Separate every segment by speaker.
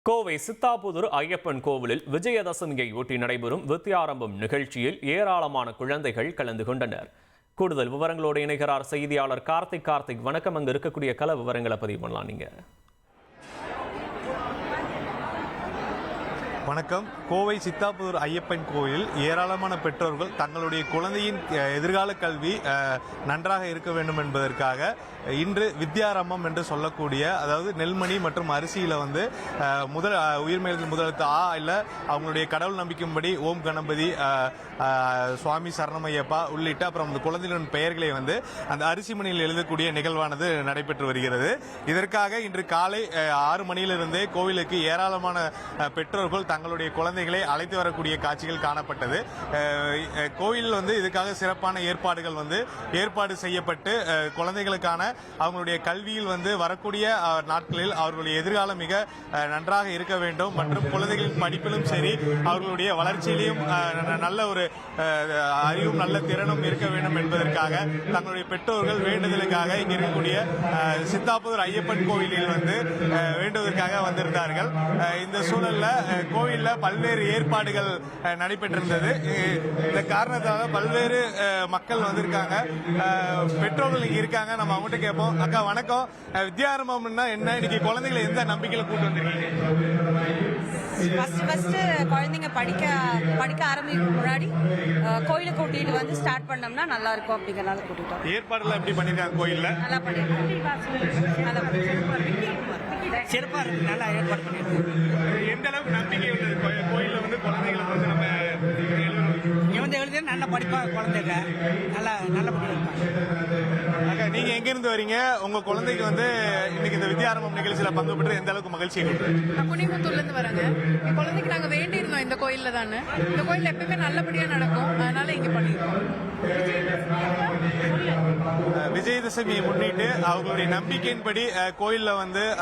Speaker 1: கோவை சித்தாபுதூர் ஐயப்பன் கோவிலில் விஜயதசமியையொட்டி நடைபெறும் வித்யாரம்பம் நிகழ்ச்சியில் ஏராளமான குழந்தைகள் கலந்து கொண்டனர். கூடுதல் விவரங்களோடு இணைகிறார் செய்தியாளர் கார்த்திக். வணக்கம். அங்கு இருக்கக்கூடிய கல விவரங்களை பதிவு பண்ணலாம் நீங்க.
Speaker 2: வணக்கம். கோவை சித்தாபுதூர் ஐயப்பன் கோயில் ஏராளமான பெற்றோர்கள் தங்களுடைய குழந்தையின் எதிர்கால கல்வி நன்றாக இருக்க வேண்டும் என்பதற்காக இன்று வித்யாரம்பம் என்று சொல்லக்கூடிய, அதாவது நெல்மணி மற்றும் அரிசியில் உயிர்மெழுத்து முதலெழுத்து ஆ இல்லை அவங்களுடைய கடவுள் நம்பிக்கைப்படி ஓம் கணபதி, சுவாமி சரணமையப்பா உள்ளிட்ட அப்புறம் அந்த குழந்தைகளின் பெயர்களை அந்த அரிசி மணியில் எழுதக்கூடிய நிகழ்வானது நடைபெற்று வருகிறது. இதற்காக இன்று காலை 6 மணியிலிருந்தே கோவிலுக்கு ஏராளமான பெற்றோர்கள் தங்களுடைய குழந்தைகளை அழைத்து வரக்கூடிய காட்சிகள் காணப்பட்டது. கோவில் இதுக்காக சிறப்பான ஏற்பாடுகள் ஏற்பாடு செய்யப்பட்டு குழந்தைகளுக்கான அவங்களுடைய கல்வியில் வரக்கூடிய நாட்களில் அவர்களுடைய எதிர்காலம் மிக நன்றாக இருக்க வேண்டும் மற்றும் குழந்தைகளின் படிப்பிலும் சரி அவர்களுடைய வளர்ச்சியிலையும் நல்ல ஒரு அறிவும் நல்ல திறனும் இருக்க வேண்டும் என்பதற்காக தங்களுடைய பெற்றோர்கள் வேண்டுதலுக்காக இங்க இருக்கக்கூடிய சித்தாபுதூர் ஐயப்பன் கோவிலில் வேண்டுவதற்காக வந்திருந்தார்கள். இந்த சூழல்ல கோவில்ல பல்வேறு ஏற்பாடுகள் நடைபெற்றிருந்தது. இந்த காரணத்தால பல்வேறு மக்கள் வந்திருக்காங்க, பெற்றோர்கள் இங்க இருக்காங்க. நம்ம அவங்ககிட்ட கேட்போம். அக்கா வணக்கம். வித்யாரம்பம்னா என்ன? இன்னைக்கு குழந்தைகளை எந்த நம்பிக்கையில கூட்டு வந்திருக்கீங்க?
Speaker 3: குழந்தைங்க படிக்க ஆரம்பிக்கும் முன்னாடி கோயிலை கூட்டிட்டு ஸ்டார்ட் பண்ணோம்னா நல்லா இருக்கும் அப்படிங்கறனால கூட்டிட்டோம்.
Speaker 2: ஏற்பாடுலாம் எப்படி பண்ணிருக்காங்க? கோயில்ல
Speaker 3: நல்லா பண்ணிருக்காங்க.
Speaker 4: சிறப்பா இருக்கு. நல்லா ஏற்பாடு பண்ணிருக்கோம்.
Speaker 2: எந்த அளவுக்கு நம்பிக்கை உள்ளது கோயில்ல குழந்தைகளுக்கு நம்ம
Speaker 4: இங்க எழுதி நல்ல படிப்பா குழந்தைங்க நல்ல
Speaker 2: அக்கா, நீங்க எங்க இருந்து வரீங்க? உங்க குழந்தைக்கு இன்னைக்கு இந்த வித்யாரம்பம் நிகழ்ச்சியில பங்கு பெற்று எந்த அளவுக்கு மகிழ்ச்சி?
Speaker 5: புனிமுத்தூர்ல இருந்து வராங்க. குழந்தைக்கு நாங்க வேண்டி இருந்தோம் இந்த கோயில்ல தானே. இந்த கோயில் எப்பயுமே நல்லபடியா நடக்கும், அதனால இங்க பண்ணிருக்கோம்.
Speaker 2: விஜயதசமியை முன்னிட்டு அவங்களுடைய நம்பிக்கையின்படி கோயில்ல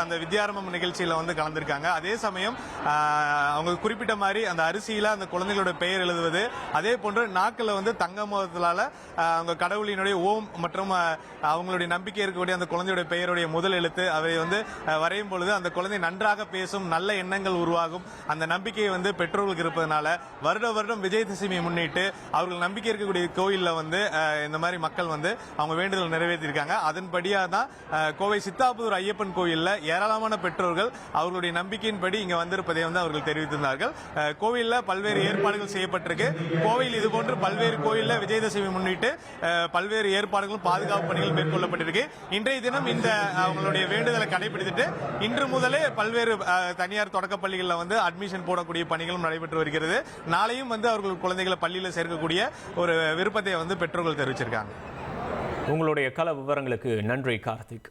Speaker 2: அந்த வித்யாரம்பம் நிகழ்ச்சியில கலந்திருக்காங்க. அதே சமயம் அவங்க குறிப்பிட்ட மாதிரி அந்த அரிசியில அந்த குழந்தைகளோட பெயர் எழுதுவது, அதே போன்று நாக்கில் தங்க மோதலால அவங்க கடவுளினுடைய ஓம் மற்றும் அவங்களுடைய நம்பிக்கை இருக்கக்கூடிய அந்த குழந்தையுடைய பெயருடைய முதல் எழுத்து அவை வரையும் பொழுது அந்த குழந்தை நன்றாக பேசும், நல்ல எண்ணங்கள் உருவாகும். அந்த நம்பிக்கை பெற்றோர்களுக்கு இருப்பதனால வருடம் விஜயதசமியை முன்னிட்டு அவர்கள் நம்பிக்கை இருக்கக்கூடிய கோயில்ல இந்த மாதிரி மக்கள் அவங்க வேண்டுதல் நிறைவேற்றிருக்காங்க. அதன்படியா தான் கோவை சித்தாபுதூர் ஐயப்பன் கோயில்ல ஏராளமான பெற்றோர்கள் அவர்களுடைய நம்பிக்கையின்படி இங்க வந்திருப்பதை அவர்கள் தெரிவித்திருந்தார்கள். கோவில்ல பல்வேறு ஏற்பாடுகள் செய்யப்பட்டிருக்கு. கோவில் இதுபோன்று பல்வேறு கோயில்ல விஜயதசமி முன்னிட்டு பல்வேறு ஏற்பாடுகளும் பாதுகாப்பு பணிகள் மேற்கொள்ளப்பட்டிருக்கு. இன்றைய தினம் இந்த அவங்களுடைய வேண்டுதலை கடைபிடித்துட்டு இன்று முதலே பல்வேறு தனியார் தொடக்க பள்ளிகளில் அட்மிஷன் போடக்கூடிய பணிகளும் நடைபெற்று வருகிறது. நாளையும் அவர்கள் குழந்தைகளை பள்ளியில் சேர்க்கக்கூடிய ஒரு விருப்பத்தை பெற்றோர்கள் தெரிவிச்சிருக்காங்க.
Speaker 1: உங்களுடைய கல விவரங்களுக்கு நன்றி கார்த்திக்.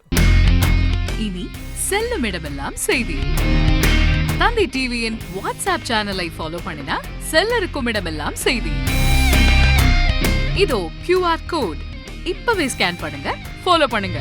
Speaker 6: இனி செல்லும் இடமெல்லாம் செய்தி. தந்தை டிவியின் வாட்ஸ்அப் சேனலை ஃபாலோ பண்ணினா செல்ல இருக்கும் இடமெல்லாம் செய்தி. இதோ QR கோட் இப்பவே ஸ்கேன் பண்ணுங்க, ஃபாலோ பண்ணுங்க.